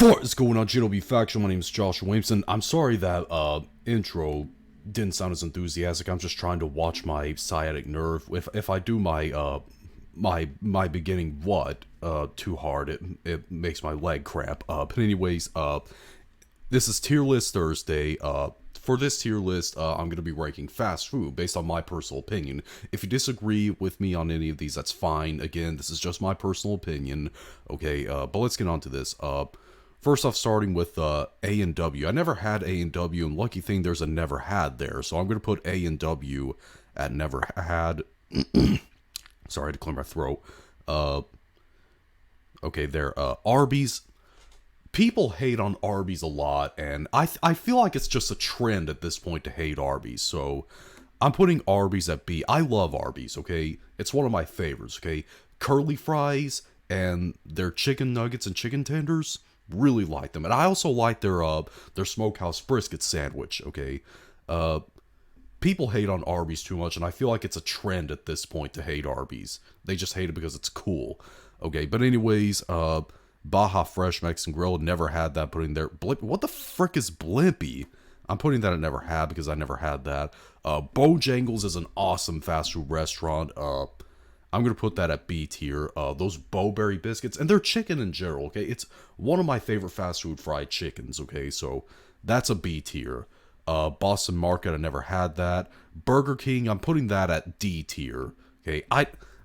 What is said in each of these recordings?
What is going on, GLB Faction? My name is Joshua Williamson. I'm sorry that intro didn't sound as enthusiastic. I'm just trying to watch my sciatic nerve. If I do my beginning too hard, it makes my leg cramp. But anyways, this is Tier List Thursday. For this tier list, I'm going to be ranking fast food based on my personal opinion. If you disagree with me on any of these, that's fine. Again, this is just my personal opinion. Okay, but let's get on to this. First off, starting with A&W. I never had A&W, and lucky thing there's a never had there. So I'm going to put A&W at never had. Sorry, I had to clear my throat. Okay, there. Arby's. People hate on Arby's a lot, and I feel like it's just a trend at this point to hate Arby's. So I'm putting Arby's at B. I love Arby's, okay? It's one of my favorites, okay? Curly fries and their chicken nuggets and chicken tenders, really like them. And I also like their smokehouse brisket sandwich, okay? People hate on Arby's too much, and I feel like it's a trend at this point to hate Arby's. They just hate it because it's cool. Okay, but anyways, Baja Fresh Mexican Grill, never had that. Putting there. What the frick is Blimpie? I'm putting that at never had because I never had that. Bojangles is an awesome fast food restaurant. I'm going to put that at B tier. Those Bowberry biscuits, and their chicken in general, okay? It's one of my favorite fast food fried chickens, okay? So that's a B tier. Boston Market, I never had that. Burger King, I'm putting that at D tier, okay?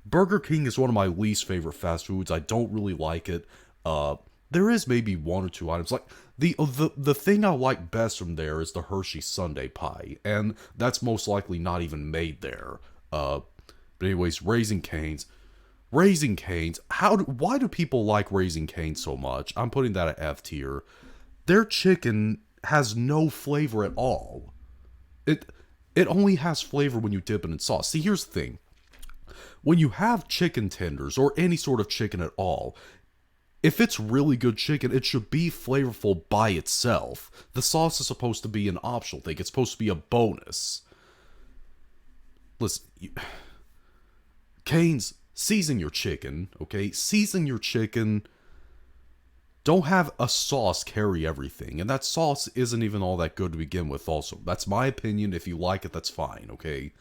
Burger King is one of my least favorite fast foods. I don't really like it. There is maybe one or two items. Like, the thing I like best from there is the Hershey Sundae pie, and that's most likely not even made there. But anyways, Raising Cane's. Raising Cane's, why do people like Raising Cane's so much? I'm putting that at F tier. Their chicken has no flavor at all. It only has flavor when you dip it in sauce. See, here's the thing. When you have chicken tenders, or any sort of chicken at all, if it's really good chicken, it should be flavorful by itself. The sauce is supposed to be an optional thing. It's supposed to be a bonus. Listen, Cane's, season your chicken, okay? Season your chicken. Don't have a sauce carry everything. And that sauce isn't even all that good to begin with also. That's my opinion. If you like it, that's fine, okay?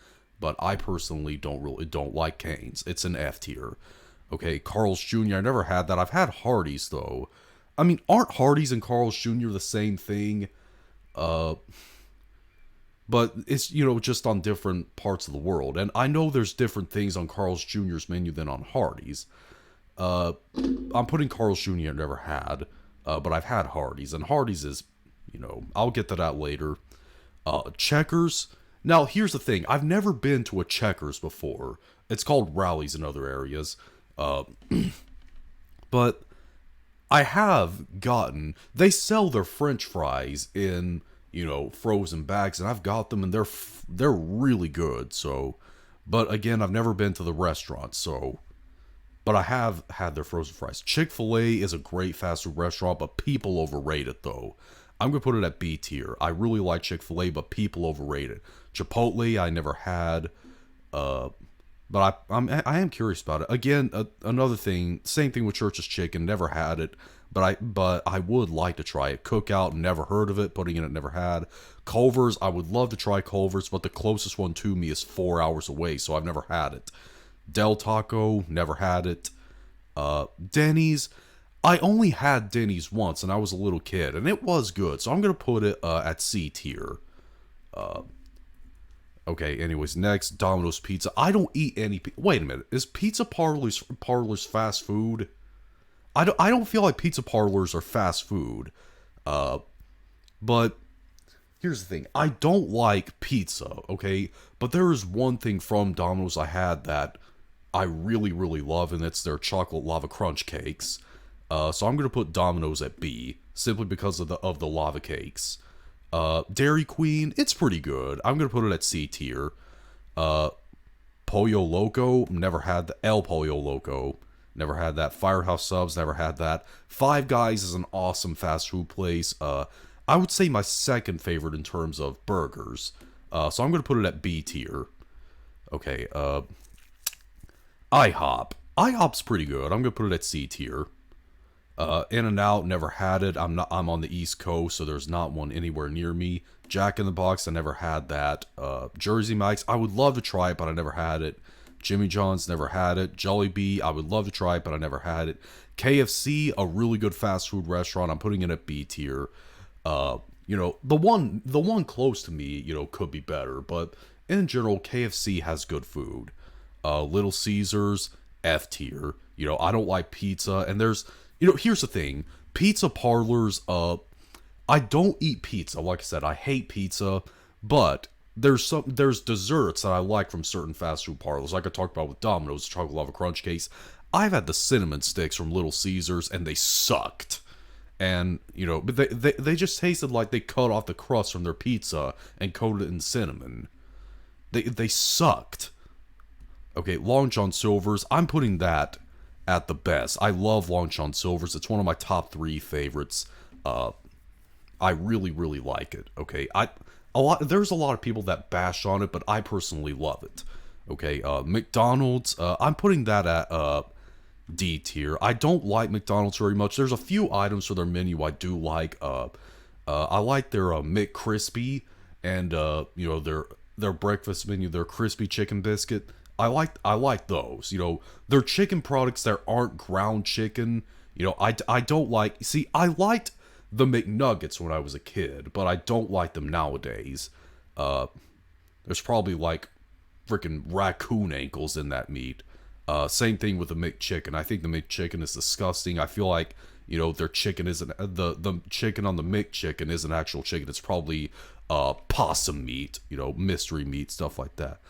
But I personally don't like Cane's. It's an F tier. Okay, Carl's Jr., I never had that. I've had Hardee's, though. I mean, aren't Hardee's and Carl's Jr. the same thing? But it's, just on different parts of the world. And I know there's different things on Carl's Jr.'s menu than on Hardee's. I'm putting Carl's Jr. never had, but I've had Hardee's. And Hardee's is, I'll get to that later. Checkers. Now, here's the thing. I've never been to a Checkers before. It's called Rally's in other areas. But I have they sell their French fries in, frozen bags, and I've got them, and they're really good. So, but again, I've never been to the restaurant, but I have had their frozen fries. Chick-fil-A is a great fast food restaurant, but people overrate it, though. I'm going to put it at B tier. I really like Chick-fil-A, but people overrate it. Chipotle, I never had, but I am curious about it. Again, another thing, same thing with Church's Chicken. Never had it, but I would like to try it. Cookout, never heard of it. Putting in it, never had. Culver's, I would love to try Culver's, but the closest one to me is 4 hours away, so I've never had it. Del Taco, never had it. Denny's, I only had Denny's once, and I was a little kid, and it was good, so I'm gonna put it at C tier. Okay, anyways, next, Domino's Pizza. I don't eat any wait a minute. Is pizza parlors fast food? I don't feel like pizza parlors are fast food. But here's the thing. I don't like pizza, okay? But there is one thing from Domino's I had that I really, really love, and it's their chocolate lava crunch cakes. So I'm going to put Domino's at B, simply because of the lava cakes. Dairy Queen, it's pretty good. I'm going to put it at C tier. Pollo Loco, never had the El Pollo Loco. Never had that. Firehouse Subs, never had that. Five Guys is an awesome fast food place. I would say my second favorite in terms of burgers. So I'm going to put it at B tier. Okay, IHOP. IHOP's pretty good. I'm going to put it at C tier. In-N-Out, never had it. I'm on the East Coast, so there's not one anywhere near me. Jack in the Box, I never had that. Jersey Mike's, I would love to try it, but I never had it. Jimmy John's, never had it. Jollibee, I would love to try it, but I never had it. KFC, a really good fast food restaurant. I'm putting it at B tier. The one close to me, could be better, but in general, KFC has good food. Little Caesars, F tier. I don't like pizza, and here's the thing. Pizza parlors, I don't eat pizza. Like I said, I hate pizza, but there's desserts that I like from certain fast food parlors. Like I talked about with Domino's, chocolate lava crunch case. I've had the cinnamon sticks from Little Caesars, and they sucked. And, but they just tasted like they cut off the crust from their pizza and coated it in cinnamon. They sucked. Okay, Long John Silver's, I'm putting that at the best. I love Long John Silver's. It's one of my top 3 favorites. I really, really like it. Okay, there's a lot of people that bash on it, but I personally love it. Okay, McDonald's, I'm putting that at D tier. I don't like McDonald's very much. There's a few items for their menu I do like. I like their McCrispy and their breakfast menu, their crispy chicken biscuit. I like those. Their chicken products that aren't ground chicken. I don't like. See, I liked the McNuggets when I was a kid, but I don't like them nowadays. There's probably like freaking raccoon ankles in that meat. Same thing with the McChicken. I think the McChicken is disgusting. I feel like, their chicken isn't, the chicken on the McChicken isn't actual chicken. It's probably possum meat, mystery meat, stuff like that.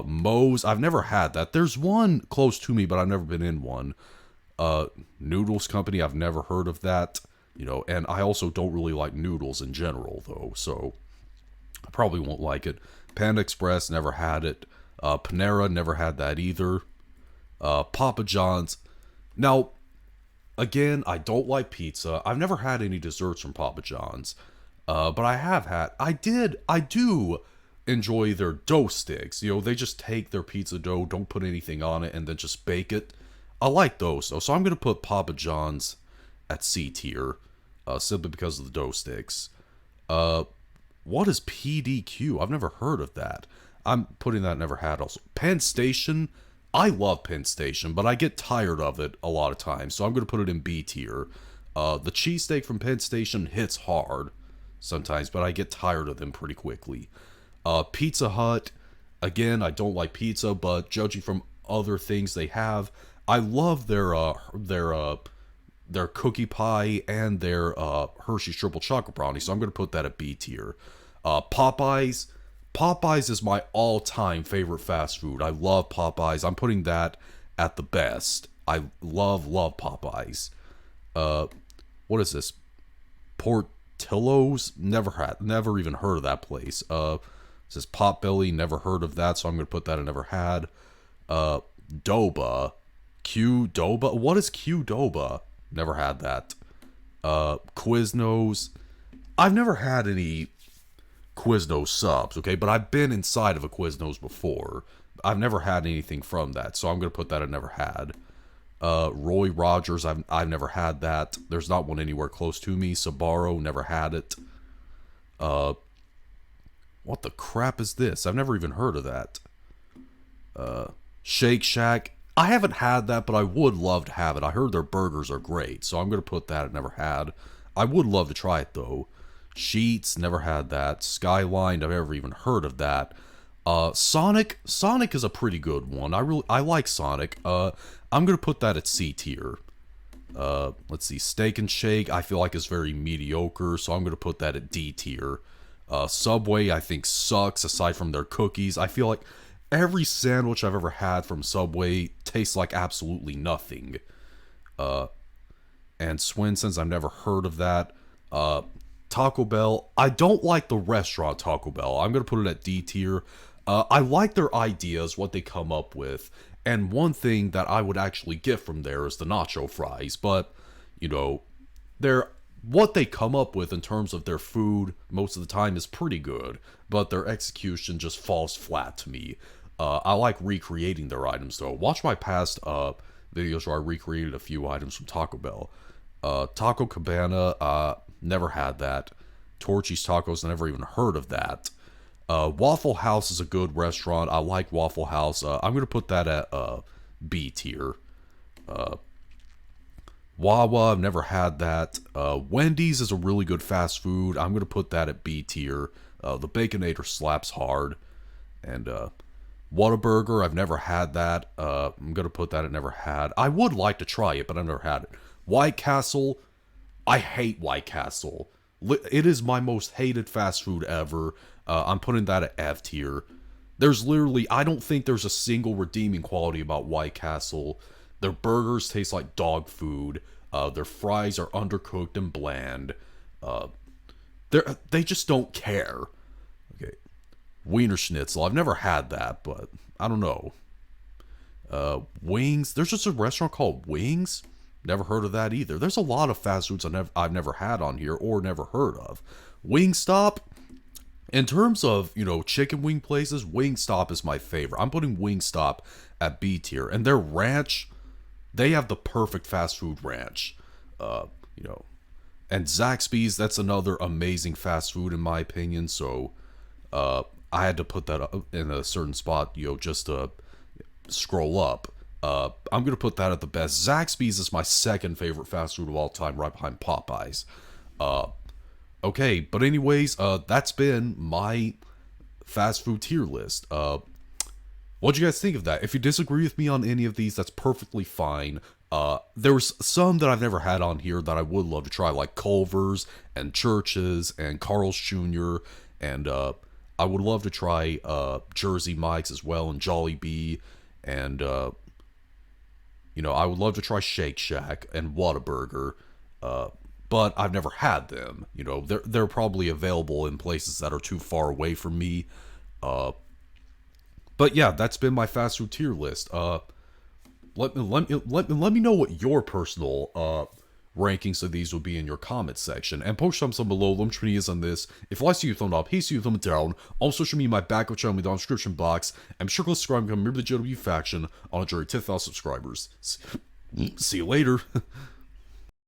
Moe's, I've never had that. There's one close to me, but I've never been in one. Noodles Company, I've never heard of that. And I also don't really like noodles in general, though, so I probably won't like it. Panda Express, never had it. Panera, never had that either. Papa John's. Now, again, I don't like pizza. I've never had any desserts from Papa John's. But I do enjoy their dough sticks. They just take their pizza dough, don't put anything on it, and then just bake it. I like those, though. So I'm going to put Papa John's at C tier, simply because of the dough sticks. What is PDQ? I've never heard of that. I'm putting that never had also. Penn Station, I love Penn Station, but I get tired of it a lot of times, so I'm going to put it in B tier. The cheesesteak from Penn Station hits hard sometimes, but I get tired of them pretty quickly. Pizza Hut, again, I don't like pizza, but judging from other things they have, I love their cookie pie and their Hershey's triple chocolate brownie, so I'm going to put that at B tier. Popeyes is my all-time favorite fast food. I love Popeyes. I'm putting that at the best. I love Popeyes. What is this? Portillo's? Never even heard of that place. It says Potbelly, never heard of that, so I'm going to put that I never had. Doba. Qdoba? What is Qdoba? Never had that. Quiznos. I've never had any Quiznos subs, okay? But I've been inside of a Quiznos before. I've never had anything from that, so I'm going to put that I never had. Roy Rogers, I've never had that. There's not one anywhere close to me. Sbarro, never had it. What the crap is this? I've never even heard of that. Shake Shack. I haven't had that, but I would love to have it. I heard their burgers are great, so I'm going to put that I never had. I would love to try it, though. Sheets, never had that. Skyline, I've never even heard of that. Sonic is a pretty good one. I like Sonic. I'm going to put that at C tier. Let's see, Steak and Shake, I feel like is very mediocre, so I'm going to put that at D tier. Subway, I think, sucks, aside from their cookies. I feel like every sandwich I've ever had from Subway tastes like absolutely nothing. And Swenson's, I've never heard of that. Taco Bell, I don't like the restaurant Taco Bell. I'm going to put it at D tier. I like their ideas, what they come up with. And one thing that I would actually get from there is the nacho fries. But, what they come up with in terms of their food most of the time is pretty good. But their execution just falls flat to me. I like recreating their items, though. Watch my past videos where I recreated a few items from Taco Bell. Taco Cabana, never had that. Torchy's Tacos, never even heard of that. Waffle House is a good restaurant. I like Waffle House. I'm gonna put that at B tier. Wawa, I've never had that. Wendy's is a really good fast food. I'm gonna put that at B tier. The Baconator slaps hard. And Whataburger, I've never had that. I'm gonna put that at never had. I would like to try it, but I've never had it. White Castle, I hate White Castle. It is my most hated fast food ever. I'm putting that at F tier. There's literally, I don't think there's a single redeeming quality about White Castle. Their burgers taste like dog food. Their fries are undercooked and bland. They just don't care. Okay, Wiener Schnitzel. I've never had that, but I don't know. Wings. There's just a restaurant called Wings. Never heard of that either. There's a lot of fast foods I've never had on here or never heard of. Wingstop. In terms of, chicken wing places, Wingstop is my favorite. I'm putting Wingstop at B tier. And their ranch, they have the perfect fast food ranch. And Zaxby's, that's another amazing fast food in my opinion. So, I had to put that up in a certain spot, just to scroll up. I'm going to put that at the best. Zaxby's is my second favorite fast food of all time, right behind Popeyes. Okay, but anyways, that's been my fast food tier list. What'd you guys think of that? If you disagree with me on any of these, that's perfectly fine. There's some that I've never had on here that I would love to try, like Culver's and Church's and Carl's Jr. And I would love to try Jersey Mike's as well and Jollibee. And, I would love to try Shake Shack and Whataburger. But I've never had them. They're probably available in places that are too far away from me. But yeah, that's been my fast food tier list. Let me know what your personal rankings of these would be in your comments section, and post some below. Let me know your ideas on this. If you like, see you thumb up, hey, see you thumb down. On social media, my backup channel in the description box, and be sure to subscribe and become a member of the JW faction on a journey to 10,000 subscribers. See you later.